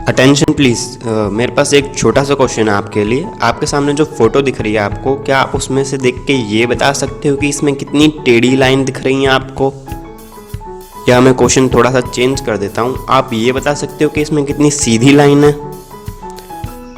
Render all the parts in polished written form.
Attention please. मेरे पास एक छोटा सा क्वेश्चन है आपके लिए। आपके सामने जो फोटो दिख रही है आपको, क्या आप उसमें से देख के ये बता सकते हो कि इसमें कितनी टेढ़ी लाइन दिख रही हैं आपको? या मैं क्वेश्चन थोड़ा सा चेंज कर देता हूँ, आप ये बता सकते हो कि इसमें कितनी सीधी लाइन है?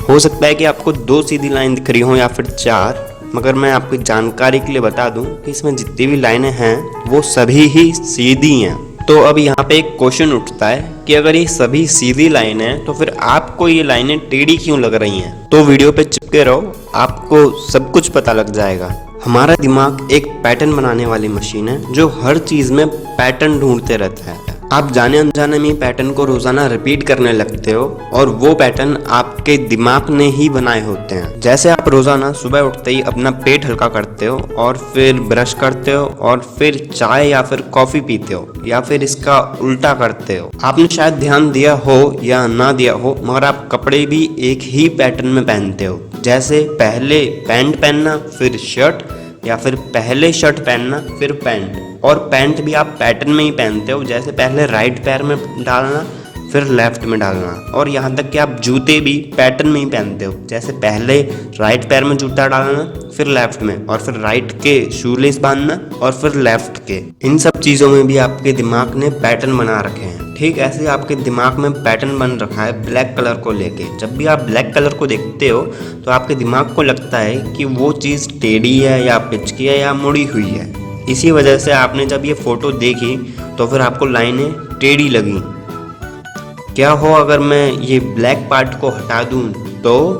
हो सकता है कि आपको 2 सीधी लाइन दिख रही हो या फिर 4, मगर मैं आपकी जानकारी के लिए बता दूं कि इसमें जितनी भी लाइनें हैं वो सभी ही सीधी हैं। तो अब यहाँ पे एक क्वेश्चन उठता है कि अगर ये सभी सीधी लाइनें हैं तो फिर आपको ये लाइनें टेढ़ी क्यों लग रही हैं? तो वीडियो पे चिपके रहो, आपको सब कुछ पता लग जाएगा। हमारा दिमाग एक पैटर्न बनाने वाली मशीन है जो हर चीज में पैटर्न ढूंढते रहता है। आप जाने अनजाने में पैटर्न को रोजाना रिपीट करने लगते हो और वो पैटर्न आपके दिमाग ने ही बनाए होते हैं। जैसे आप रोजाना सुबह उठते ही अपना पेट हल्का करते हो और फिर ब्रश करते हो और फिर चाय या फिर कॉफी पीते हो या फिर इसका उल्टा करते हो। आपने शायद ध्यान दिया हो या ना दिया हो, मगर आप कपड़े भी एक ही पैटर्न में पहनते हो। जैसे पहले पैंट पहनना, फिर शर्ट, या फिर पहले शर्ट पहनना फिर पैंट। और पैंट भी आप पैटर्न में ही पहनते हो, जैसे पहले राइट पैर में डालना फिर लेफ्ट में डालना। और यहाँ तक कि आप जूते भी पैटर्न में ही पहनते हो, जैसे पहले राइट पैर में जूता डालना फिर लेफ्ट में, और फिर राइट के शूलेस बांधना और फिर लेफ्ट के। इन सब चीज़ों में भी आपके दिमाग ने पैटर्न बना रखे हैं। ठीक ऐसे आपके दिमाग में पैटर्न बन रखा है ब्लैक कलर को लेके। जब भी आप ब्लैक कलर को देखते हो तो आपके दिमाग को लगता है कि वो चीज़ टेढ़ी है या पिचकी है या मुड़ी हुई है। इसी वजह से आपने जब ये फोटो देखी तो फिर आपको लाइनें टेढ़ी लगी। क्या हो अगर मैं ये ब्लैक पार्ट को हटा दूं तो?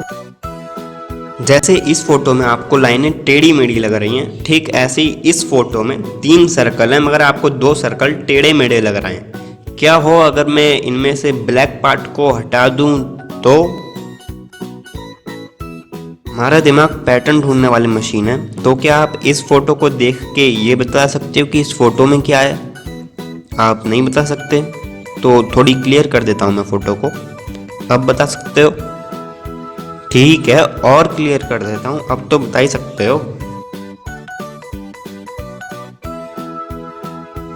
जैसे इस फोटो में आपको लाइनें टेढ़ी मेढ़ी लग रही हैं, ठीक ऐसे ही इस फोटो में 3 सर्कल हैं मगर आपको 2 सर्कल टेढ़े मेढ़े लग रहे हैं। क्या हो अगर मैं इनमें से ब्लैक पार्ट को हटा दूं तो? हमारा दिमाग पैटर्न ढूंढने वाली मशीन है, तो क्या आप इस फोटो को देख के ये बता सकते हो कि इस फोटो में क्या है? आप नहीं बता सकते तो थोड़ी क्लियर कर देता हूं मैं फोटो को। अब बता सकते हो? ठीक है, और क्लियर कर देता हूं, अब तो बता ही सकते हो।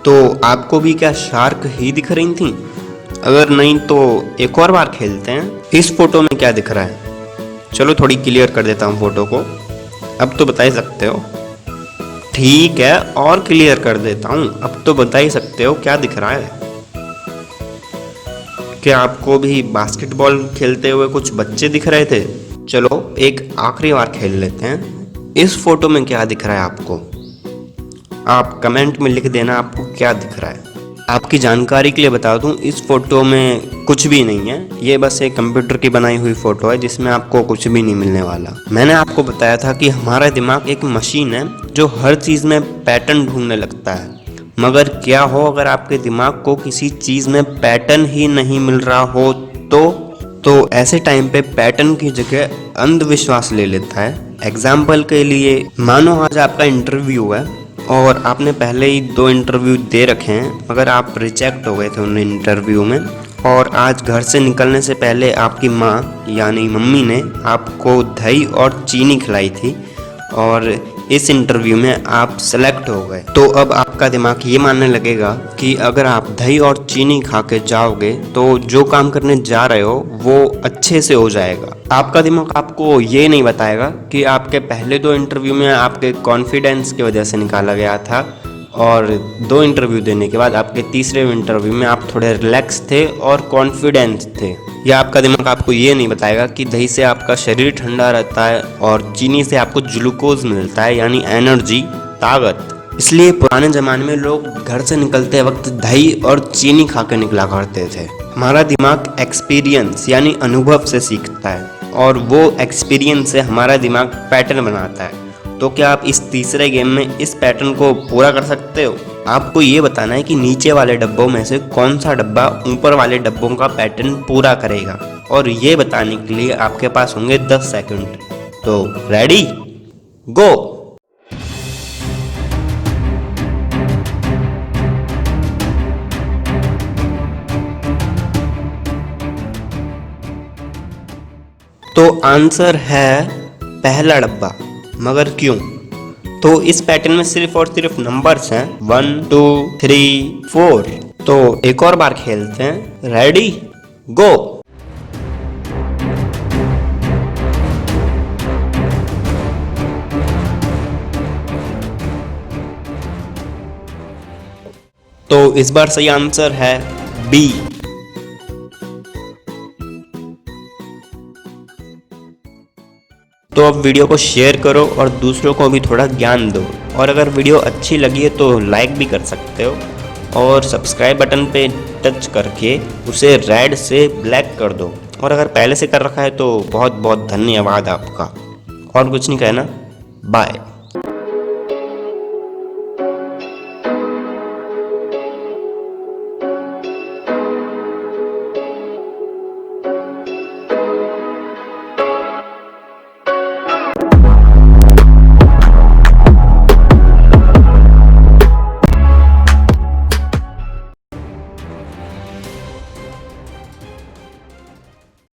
तो आपको भी क्या शार्क ही दिख रही थी? अगर नहीं तो एक और बार खेलते हैं। इस फोटो में क्या दिख रहा है? चलो थोड़ी क्लियर कर देता हूँ फोटो को, अब तो बता ही सकते हो। ठीक है, और क्लियर कर देता हूँ, अब तो बता ही सकते हो क्या दिख रहा है। क्या आपको भी बास्केटबॉल खेलते हुए कुछ बच्चे दिख रहे थे? चलो एक आखिरी बार खेल लेते हैं। इस फोटो में क्या दिख रहा है आपको? आप कमेंट में लिख देना आपको क्या दिख रहा है। आपकी जानकारी के लिए बता दूं, इस फोटो में कुछ भी नहीं है। ये बस एक कंप्यूटर की बनाई हुई फोटो है जिसमें आपको कुछ भी नहीं मिलने वाला। मैंने आपको बताया था कि हमारा दिमाग एक मशीन है जो हर चीज़ में पैटर्न ढूंढने लगता है। मगर क्या हो अगर आपके दिमाग को किसी चीज़ में पैटर्न ही नहीं मिल रहा हो तो ऐसे टाइम पे पैटर्न की जगह अंधविश्वास ले लेता है। एग्जाम्पल के लिए मानो आज आपका इंटरव्यू है और आपने पहले ही 2 इंटरव्यू दे रखे हैं मगर आप रिजेक्ट हो गए थे उन इंटरव्यू में, और आज घर से निकलने से पहले आपकी माँ यानी मम्मी ने आपको दही और चीनी खिलाई थी और इस इंटरव्यू में आप सेलेक्ट हो गए। तो अब आपका दिमाग ये मानने लगेगा कि अगर आप दही और चीनी खा के जाओगे तो जो काम करने जा रहे हो वो अच्छे से हो जाएगा। आपका दिमाग आपको ये नहीं बताएगा कि आपके पहले 2 इंटरव्यू में आपके कॉन्फिडेंस की वजह से निकाला गया था और 2 इंटरव्यू देने के बाद आपके तीसरे इंटरव्यू में आप थोड़े रिलैक्स थे और कॉन्फिडेंस थे। या आपका दिमाग आपको ये नहीं बताएगा कि दही से आपका शरीर ठंडा रहता है और चीनी से आपको ग्लूकोज मिलता है यानी एनर्जी, ताकत। इसलिए पुराने ज़माने में लोग घर से निकलते वक्त दही और चीनी खा कर निकला करते थे। हमारा दिमाग एक्सपीरियंस यानी अनुभव से सीखता है और वो एक्सपीरियंस से हमारा दिमाग पैटर्न बनाता है। तो क्या आप इस तीसरे गेम में इस पैटर्न को पूरा कर सकते हो? आपको ये बताना है कि नीचे वाले डब्बों में से कौन सा डब्बा ऊपर वाले डब्बों का पैटर्न पूरा करेगा, और ये बताने के लिए आपके पास होंगे 10 सेकंड। तो रेडी, गो। तो आंसर है पहला डब्बा, मगर क्यों? तो इस पैटर्न में सिर्फ और सिर्फ नंबर्स हैं 1 2 3 4। तो एक और बार खेलते हैं। रेडी, गो। तो इस बार सही आंसर है बी। तो अब वीडियो को शेयर करो और दूसरों को भी थोड़ा ज्ञान दो। और अगर वीडियो अच्छी लगी है तो लाइक भी कर सकते हो और सब्सक्राइब बटन पे टच करके उसे रेड से ब्लैक कर दो। और अगर पहले से कर रखा है तो बहुत बहुत धन्यवाद आपका। और कुछ नहीं कहना, बाय।